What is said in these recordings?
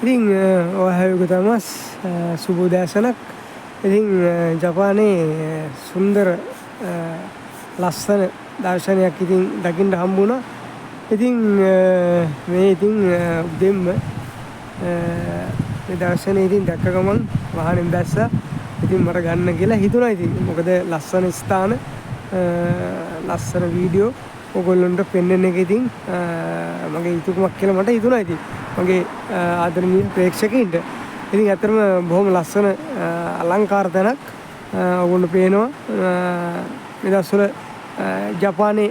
ඉතින් ඔය තමස් සුබ උදෑසනක්. ඉතින් ජපානයේ සුන්දර ලස්සන දර්ශනයක් ඉතින් දකින්න හම්බුණා. ඉතින් මේ ඉතින් උදෙන්ම මේ දර්ශනේ ඉතින් දැක්ක ගමන් වාහනෙන් බැස්සා. ඉතින් මට ගන්න කියලා හිතුණා. ඉතින් මොකද ලස්සන ස්ථාන ලස්සන වීඩියෝ ඔයගොල්ලන්ට පෙන්වන්න එක ඉතින් මගේ යුතුයකමක් කියලා මට හිතුණා. ඉතින් මගේ ආදරණීය ප්‍රේක්ෂකයින්ට ඉතින් ඇත්තටම බොහොම ලස්සන අලංකාර තැනක් ඔයගොල්ලෝ පේනවා. මේ දවස්වල ජපානයේ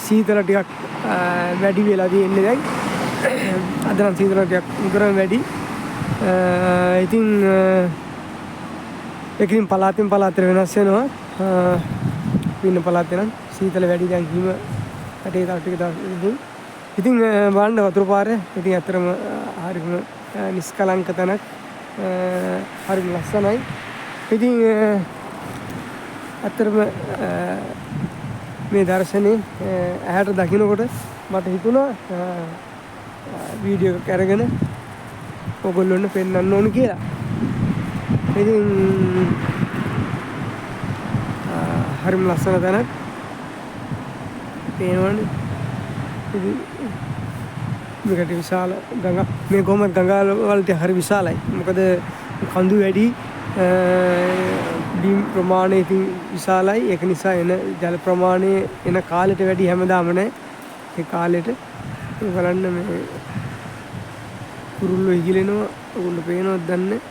සීතල ටිකක් වැඩි වෙලා තියෙන්නේ දැන්. අද නම් සීතල ටිකක් උගරම වැඩි. ඉතින් ඒකකින් පළාතෙන් පළාතට වෙනස් වෙනවා. පින්න පළාතේ නම් සීතල වැඩි දැන් හිම කටේ තව ටික දවස් ඉතින් බලන්න වතුර පාරේ ඉතින් ඇත්තටම හරිම නිස්කලංක තැනක්. හරිම ලස්සනයි. ඉතින් ඇත්තටම මේ දර්ශනේ ඇහැට දකින්නකොට මට හිතුණා වීඩියෝ එකක් අරගෙන ඔයගොල්ලොන්ට පෙන්වන්න ඕන කියලා. ඉතින් හරිම ලස්සන තැනක් පේනවනේ. ඉතින් මේකට විශාල ගඟක්. මේ කොහොමද ගඟ වලට හරි විශාලයි. මොකද කඳු වැඩි බිම් ප්‍රමාණය ඉතින් විශාලයි. ඒක නිසා එන ජල ප්‍රමාණය එන කාලෙට වැඩි හැමදාම නැහැ. ඒ කාලෙට බලන්න මේ කුරුල්ලෝ ඉගිලෙනවා. ඔයගොල්ලෝ පේනවද දන්නේ.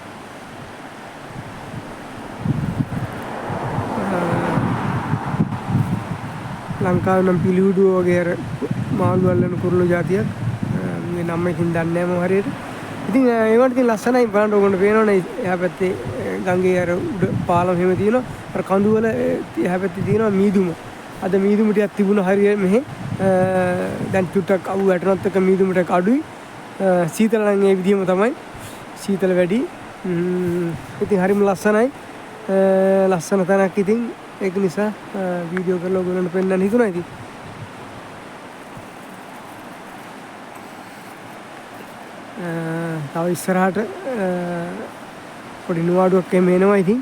ලංකාවේ නම් පිළිහුඩුව වගේ අර මාළු අල්ලන කුරුල්ලෝ జాතියක්. මේ නම එකකින් දන්නේ නැහැ මම හරියට. ඉතින් ඒවට ඉතින් ලස්සනයි. බලන්න ඔයගොල්ලෝ පේනවනේ එහා පැත්තේ ගඟේ අර උඩ පාලම හැම තියෙනවා. අර කඳු වල එහා පැත්තේ තියෙනවා මීදුම. අද මීදුම ටිකක් තිබුණා හරිය මෙහෙ. දැන් චුට්ටක් අවු වැටෙනත් එක මීදුම ටික අඩුයි. සීතල නම් ඒ විදිහම තමයි. සීතල වැඩි. ඉතින් හරිම ලස්සනයි. ලස්සන තැනක් ඉතින් ඒක නිසා වීඩියෝ කරලා ඔයගොල්ලන්ට පෙන්නන්න හිතුණා ඉතින්. තව ඉස්සරහට පොඩි නුවාඩුවක් එමෙ එනවා ඉතින්.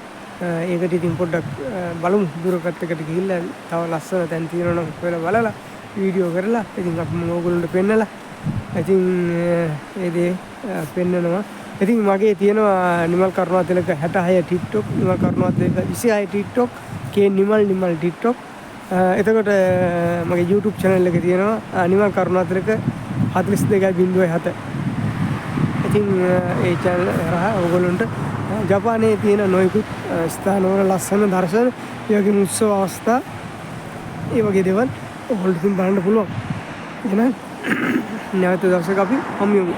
ඒකට ඉතින් පොඩ්ඩක් බලමු දුරකටකට ගිහිල්ලා තව ලස්සන තැන් තියෙනවා නම් ඔයාලා බලලා වීඩියෝ කරලා ඉතින් අපි ඔයගොල්ලන්ට පෙන්නලා ඉතින් ඒ දේ පෙන්නනවා. ඉතින් මගේ තියෙනවා නිමල් කරුණාතිලක 66 TikTok, නිමල් කරුණාතිලක 26 TikTok, කේ නිමල් TikTok. එතකොට මගේ YouTube channel එක තියෙනවා නිමල් කරුණාතිලක 42.7. ඉතින් ඒ channel හරහා ඔයගොල්ලන්ට ජපානයේ තියෙන නොයෙකුත් ස්ථානවල ලස්සන දර්ශන, ඒ වගේම උත්සව අවස්ථා, ඒ වගේ දේවල් ඔයගොල්ලන්ට බලන්න පුළුවන්. එහෙනම් නැවත දවසක අපි හමු වෙමු.